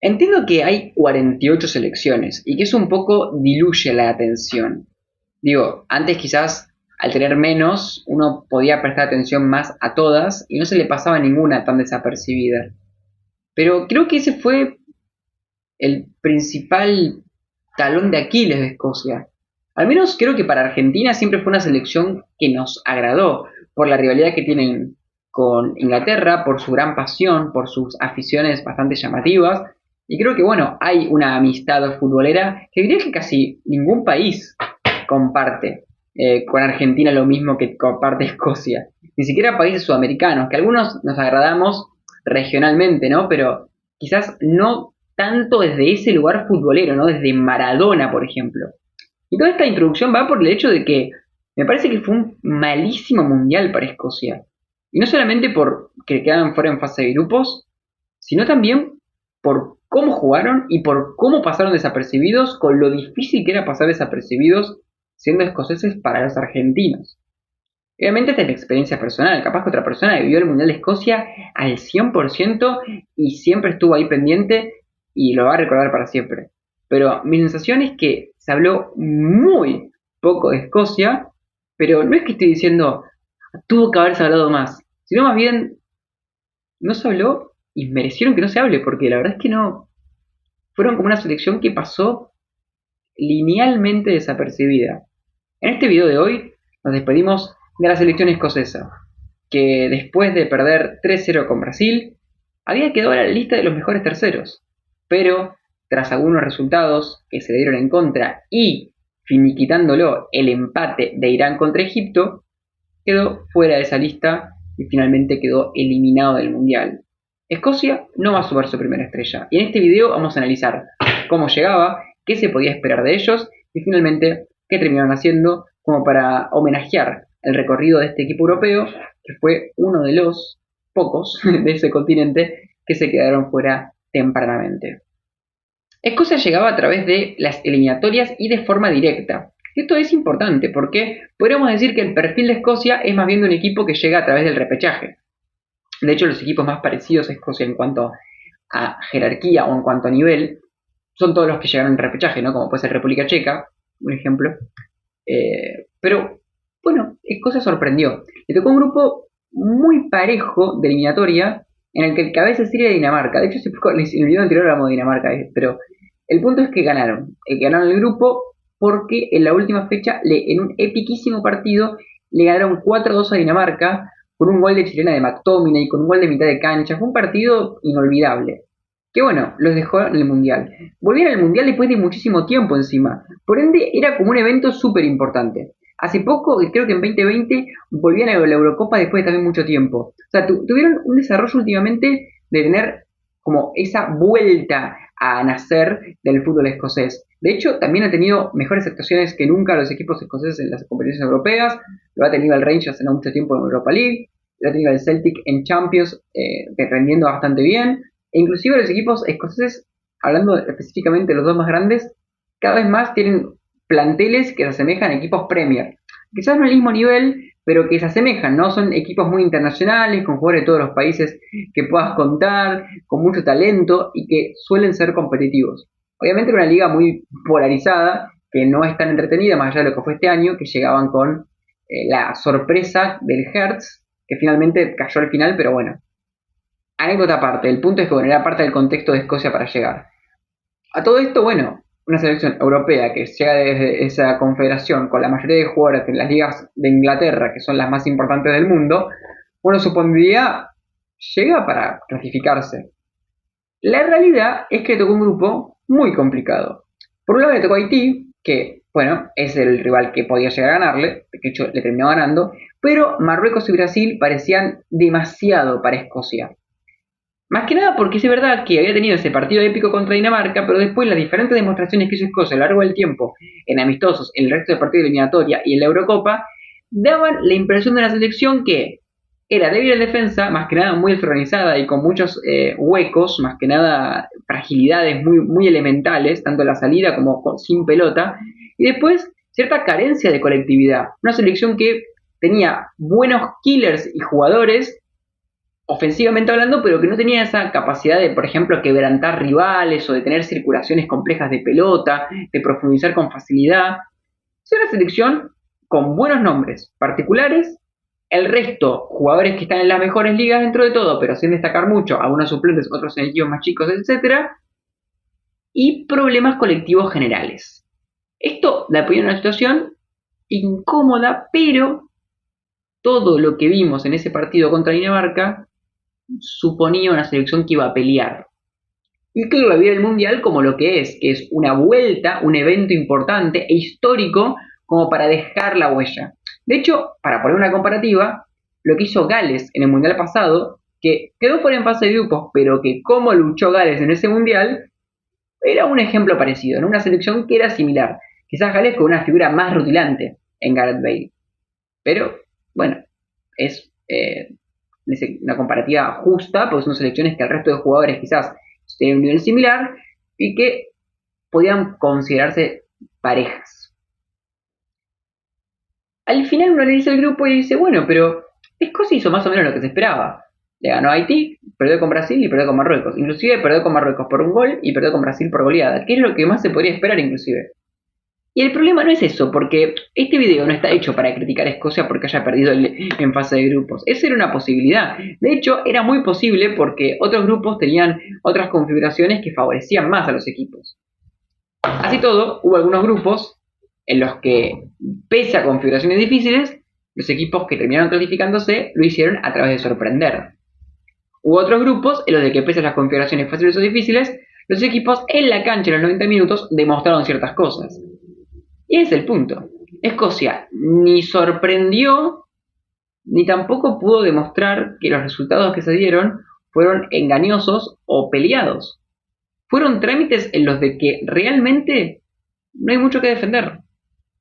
Entiendo que hay 48 selecciones y que eso un poco diluye la atención. Digo, antes quizás al tener menos uno podía prestar atención más a todas y no se le pasaba ninguna tan desapercibida. Pero creo que ese fue el principal talón de Aquiles de Escocia. Al menos creo que para Argentina siempre fue una selección que nos agradó por la rivalidad que tienen con Inglaterra, por su gran pasión, por sus aficiones bastante llamativas. Y creo que, bueno, hay una amistad futbolera que diría que casi ningún país comparte con Argentina lo mismo que comparte Escocia. Ni siquiera países sudamericanos, que algunos nos agradamos regionalmente, ¿no? Pero quizás no tanto desde ese lugar futbolero, ¿no? Desde Maradona, por ejemplo. Y toda esta introducción va por el hecho de que me parece que fue un malísimo mundial para Escocia. Y no solamente por que quedaban fuera en fase de grupos, sino también por cómo jugaron y por cómo pasaron desapercibidos, con lo difícil que era pasar desapercibidos siendo escoceses para los argentinos. Obviamente esta es mi experiencia personal, capaz que otra persona vivió el Mundial de Escocia al 100% y siempre estuvo ahí pendiente y lo va a recordar para siempre. Pero mi sensación es que se habló muy poco de Escocia, pero no es que estoy diciendo tuvo que haberse hablado más, sino más bien no se habló y merecieron que no se hable, porque la verdad es que no, fueron como una selección que pasó linealmente desapercibida. En este video de hoy nos despedimos de la selección escocesa, que después de perder 3-0 con Brasil, había quedado en la lista de los mejores terceros. Pero, tras algunos resultados que se le dieron en contra y finiquitándolo el empate de Irán contra Egipto, quedó fuera de esa lista y finalmente quedó eliminado del Mundial. Escocia no va a sumar su primera estrella. Y en este video vamos a analizar cómo llegaba, qué se podía esperar de ellos y finalmente qué terminaron haciendo como para homenajear el recorrido de este equipo europeo, que fue uno de los pocos de ese continente que se quedaron fuera tempranamente. Escocia llegaba a través de las eliminatorias y de forma directa. Esto es importante porque podríamos decir que el perfil de Escocia es más bien de un equipo que llega a través del repechaje. De hecho, los equipos más parecidos a Escocia en cuanto a jerarquía o en cuanto a nivel son todos los que llegaron en repechaje, ¿no? Como puede ser República Checa, un ejemplo. Pero, bueno, Escocia sorprendió. Le tocó un grupo muy parejo de eliminatoria en el que el cabeza sería Dinamarca. De hecho, en el video anterior hablamos de Dinamarca, pero el punto es que ganaron. Ganaron el grupo porque en la última fecha, en un epiquísimo partido, le ganaron 4-2 a Dinamarca con un gol de chilena de McTominay, con un gol de mitad de cancha. Fue un partido inolvidable. Que bueno, los dejó en el Mundial. Volvieron al Mundial después de muchísimo tiempo encima. Por ende, era como un evento súper importante. Hace poco, creo que en 2020, volvían a la Eurocopa después de también mucho tiempo. O sea, tuvieron un desarrollo últimamente de tener como esa vuelta a nacer del fútbol escocés. De hecho, también ha tenido mejores actuaciones que nunca los equipos escoceses en las competiciones europeas. Lo ha tenido el Rangers hace no mucho tiempo en Europa League. Lo ha tenido el Celtic en Champions, rendiendo bastante bien. E inclusive los equipos escoceses, hablando específicamente de los dos más grandes, cada vez más tienen planteles que se asemejan a equipos Premier. Quizás no al mismo nivel, pero que se asemejan, ¿no? Son equipos muy internacionales, con jugadores de todos los países que puedas contar, con mucho talento y que suelen ser competitivos. Obviamente una liga muy polarizada, que no es tan entretenida, más allá de lo que fue este año, que llegaban con la sorpresa del Hertz, que finalmente cayó al final, pero bueno, anécdota aparte, el punto es que bueno, era parte del contexto de Escocia para llegar. A todo esto, bueno, una selección europea que llega desde esa confederación con la mayoría de jugadores en las ligas de Inglaterra, que son las más importantes del mundo, bueno, supondría llega para clasificarse. La realidad es que tocó un grupo muy complicado. Por un lado le tocó a Haití, que, bueno, es el rival que podía llegar a ganarle, de hecho le terminó ganando, pero Marruecos y Brasil parecían demasiado para Escocia. Más que nada porque es verdad que había tenido ese partido épico contra Dinamarca, pero después las diferentes demostraciones que hizo Escocia a lo largo del tiempo, en amistosos, en el resto de partidos de eliminatoria y en la Eurocopa, daban la impresión de una selección que era débil en defensa, más que nada muy desorganizada y con muchos huecos, más que nada fragilidades muy, muy elementales, tanto en la salida como sin pelota, y después cierta carencia de colectividad. Una selección que tenía buenos killers y jugadores, ofensivamente hablando, pero que no tenía esa capacidad de, por ejemplo, quebrantar rivales o de tener circulaciones complejas de pelota, de profundizar con facilidad. Es una selección con buenos nombres particulares, el resto, jugadores que están en las mejores ligas dentro de todo, pero sin destacar mucho, algunos suplentes, otros en equipos más chicos, etcétera, y problemas colectivos generales. Esto la pone en una situación incómoda, pero todo lo que vimos en ese partido contra Dinamarca suponía una selección que iba a pelear y que iba a ver el Mundial como lo que es una vuelta, un evento importante e histórico como para dejar la huella. De hecho, para poner una comparativa, lo que hizo Gales en el Mundial pasado, que quedó fuera en fase de grupos, pero que como luchó Gales en ese Mundial, era un ejemplo parecido, en una selección que era similar. Quizás Gales con una figura más rutilante en Gareth Bale. Pero, bueno, es una comparativa justa, porque son selecciones que el resto de jugadores quizás tienen un nivel similar y que podían considerarse parejas. Al final uno analiza el grupo y dice, bueno, pero Escocia hizo más o menos lo que se esperaba. Le ganó a Haití, perdió con Brasil y perdió con Marruecos. Inclusive perdió con Marruecos por un gol y perdió con Brasil por goleada, que es lo que más se podría esperar inclusive. Y el problema no es eso, porque este video no está hecho para criticar a Escocia porque haya perdido en fase de grupos. Esa era una posibilidad. De hecho, era muy posible porque otros grupos tenían otras configuraciones que favorecían más a los equipos. Así todo, hubo algunos grupos en los que, pese a configuraciones difíciles, los equipos que terminaron clasificándose lo hicieron a través de sorprender. Hubo otros grupos en los de que, pese a las configuraciones fáciles o difíciles, los equipos en la cancha en los 90 minutos demostraron ciertas cosas. Y ese es el punto. Escocia ni sorprendió, ni tampoco pudo demostrar que los resultados que se dieron fueron engañosos o peleados. Fueron trámites en los de que realmente no hay mucho que defender.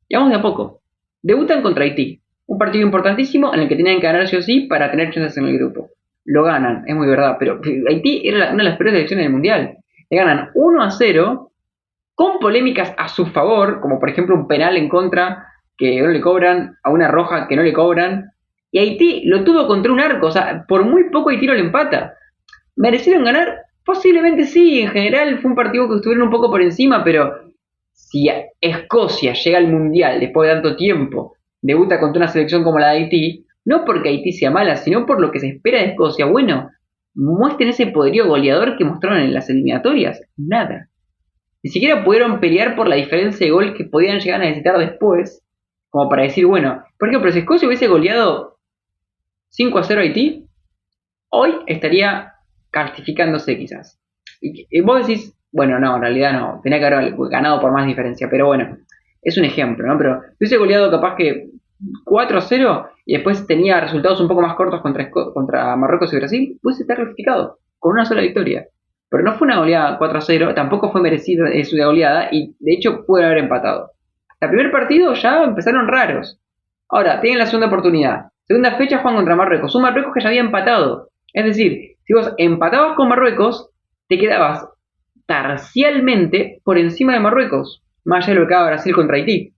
Y vamos de a poco. Debutan contra Haití, un partido importantísimo en el que tenían que ganar sí o sí para tener chances en el grupo. Lo ganan, es muy verdad, pero Haití era una de las peores selecciones del Mundial. Le ganan 1-0 con polémicas a su favor, como por ejemplo un penal en contra que no le cobran, a una roja que no le cobran, y Haití lo tuvo contra un arco, o sea, por muy poco Haití no le empata. ¿Merecieron ganar? Posiblemente sí, en general fue un partido que estuvieron un poco por encima, pero si Escocia llega al Mundial después de tanto tiempo, debuta contra una selección como la de Haití, no porque Haití sea mala, sino por lo que se espera de Escocia, bueno, muestren ese poderío goleador que mostraron en las eliminatorias. Nada. Ni siquiera pudieron pelear por la diferencia de gol que podían llegar a necesitar después, como para decir, bueno, por ejemplo, si Escocia hubiese goleado 5-0 a Haití, hoy estaría clasificándose quizás. Y vos decís, bueno, no, en realidad no, tenía que haber ganado por más diferencia, pero bueno, es un ejemplo, ¿no? Pero si hubiese goleado capaz que 4-0 y después tenía resultados un poco más cortos contra Marruecos y Brasil, hubiese estar clasificado con una sola victoria. Pero no fue una goleada 4-0, tampoco fue merecida su goleada y de hecho puede haber empatado. El primer partido ya empezaron raros. Ahora, tienen la segunda oportunidad. Segunda fecha juegan contra Marruecos. Un Marruecos que ya había empatado. Es decir, si vos empatabas con Marruecos, te quedabas parcialmente por encima de Marruecos, más allá de lo que haga Brasil contra Haití.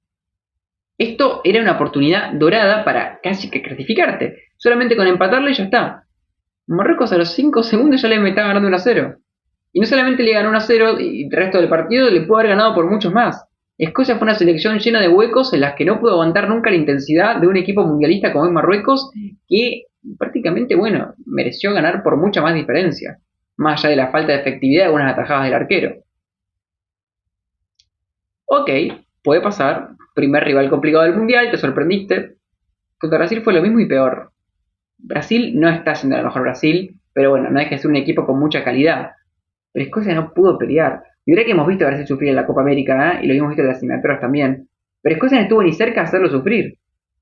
Esto era una oportunidad dorada para casi que clasificarte. Solamente con empatarle ya está. Marruecos a los 5 segundos ya le estaba ganando 1-0. Y no solamente le ganó 1-0 y el resto del partido le pudo haber ganado por muchos más. Escocia fue una selección llena de huecos en las que no pudo aguantar nunca la intensidad de un equipo mundialista como es Marruecos, que prácticamente, bueno, mereció ganar por mucha más diferencia, más allá de la falta de efectividad de algunas atajadas del arquero. Ok, puede pasar. Primer rival complicado del mundial, te sorprendiste. Contra Brasil fue lo mismo y peor. Brasil no está siendo el mejor Brasil, pero bueno, no deja de ser un equipo con mucha calidad. Pero Escocia no pudo pelear. Y mira que hemos visto a Brasil sufrir en la Copa América, ¿eh? Y lo hemos visto en las eliminatorias también. Pero Escocia no estuvo ni cerca de hacerlo sufrir.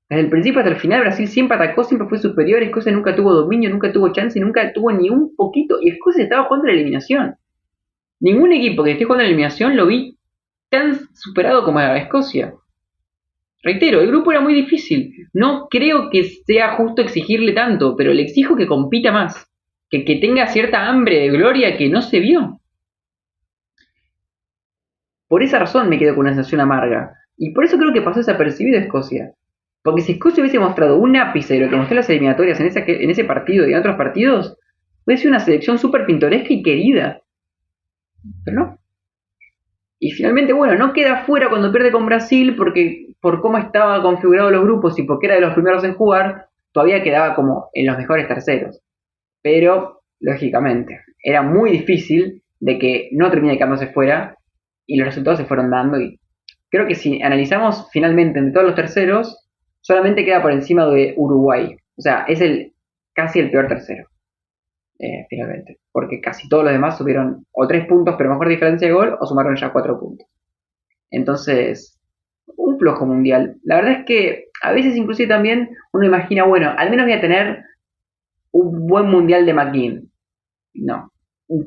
Desde el principio hasta el final Brasil siempre atacó, siempre fue superior. Escocia nunca tuvo dominio, nunca tuvo chance, nunca tuvo ni un poquito. Y Escocia estaba jugando la eliminación. Ningún equipo que esté jugando la eliminación lo vi tan superado como a Escocia. Reitero, el grupo era muy difícil. No creo que sea justo exigirle tanto, pero le exijo que compita más. Que tenga cierta hambre de gloria que no se vio. Por esa razón me quedo con una sensación amarga. Y por eso creo que pasó desapercibido Escocia. Porque si Escocia hubiese mostrado un ápice de lo que mostró en las eliminatorias en ese partido y en otros partidos, hubiese sido una selección súper pintoresca y querida. Pero no. Y finalmente, bueno, no queda fuera cuando pierde con Brasil porque por cómo estaba configurado los grupos y porque era de los primeros en jugar, todavía quedaba como en los mejores terceros. Pero, lógicamente, era muy difícil de que no termine quedándose fuera y los resultados se fueron dando. Y creo que si analizamos finalmente entre todos los terceros, solamente queda por encima de Uruguay. O sea, es casi el peor tercero, finalmente. Porque casi todos los demás subieron o 3 puntos, pero mejor diferencia de gol, o sumaron ya 4 puntos. Entonces, un flojo mundial. La verdad es que a veces inclusive también uno imagina, bueno, al menos voy a tener un buen mundial de McGinn. No.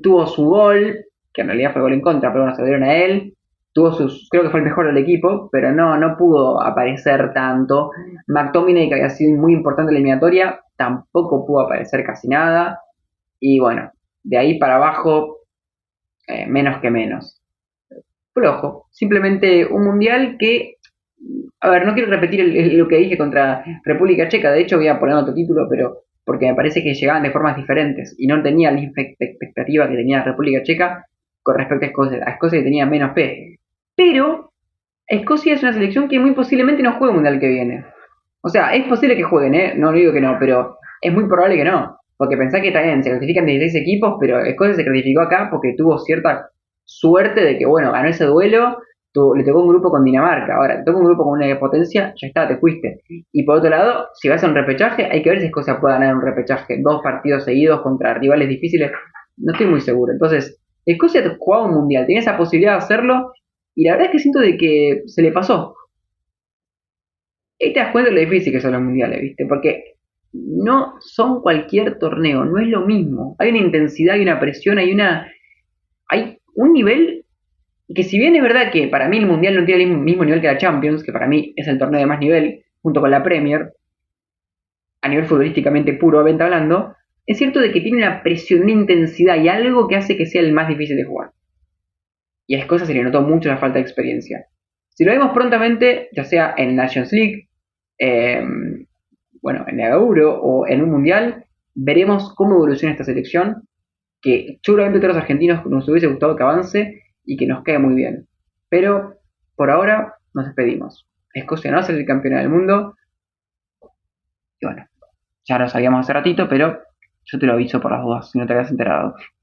Tuvo su gol, que en realidad fue gol en contra, pero bueno, se lo dieron a él. Tuvo creo que fue el mejor del equipo, pero no pudo aparecer tanto. McTominay, que había sido muy importante en la eliminatoria, tampoco pudo aparecer casi nada. Y bueno, de ahí para abajo, menos que menos. Flojo. Simplemente un mundial que, a ver, no quiero repetir lo que dije contra República Checa, de hecho voy a poner otro título, pero porque me parece que llegaban de formas diferentes y no tenía la expectativa que tenía República Checa con respecto a Escocia. A Escocia tenía menos fe. Pero Escocia es una selección que muy posiblemente no juegue el mundial que viene. O sea, es posible que jueguen, ¿eh? No digo que no, pero es muy probable que no. Porque pensá que también se clasifican 16 equipos, pero Escocia se clasificó acá porque tuvo cierta suerte de que, bueno, ganó ese duelo, le tocó un grupo con Dinamarca. Ahora, te tocó un grupo con una potencia, ya está, te fuiste. Y por otro lado, si vas a un repechaje, hay que ver si Escocia puede ganar un repechaje. 2 partidos seguidos contra rivales difíciles, no estoy muy seguro. Entonces, Escocia jugaba un mundial, tenía esa posibilidad de hacerlo, y la verdad es que siento de que se le pasó. Ahí te das cuenta de lo difícil que son los mundiales, ¿viste? Porque no son cualquier torneo, no es lo mismo. Hay una intensidad, hay una presión, hay un nivel que si bien es verdad que para mí el mundial no tiene el mismo nivel que la Champions, que para mí es el torneo de más nivel, junto con la Premier, a nivel futbolísticamente puramente hablando, es cierto de que tiene una presión, una intensidad y algo que hace que sea el más difícil de jugar. Y a Escocia se le notó mucho la falta de experiencia. Si lo vemos prontamente, ya sea en Nations League, eh, bueno, en la Euro o en un Mundial, veremos cómo evoluciona esta selección, que seguramente a todos los argentinos nos hubiese gustado que avance y que nos quede muy bien. Pero por ahora nos despedimos. Escocia no va a ser el campeón del mundo. Y bueno, ya lo sabíamos hace ratito, pero yo te lo aviso por las dudas, si no te habías enterado.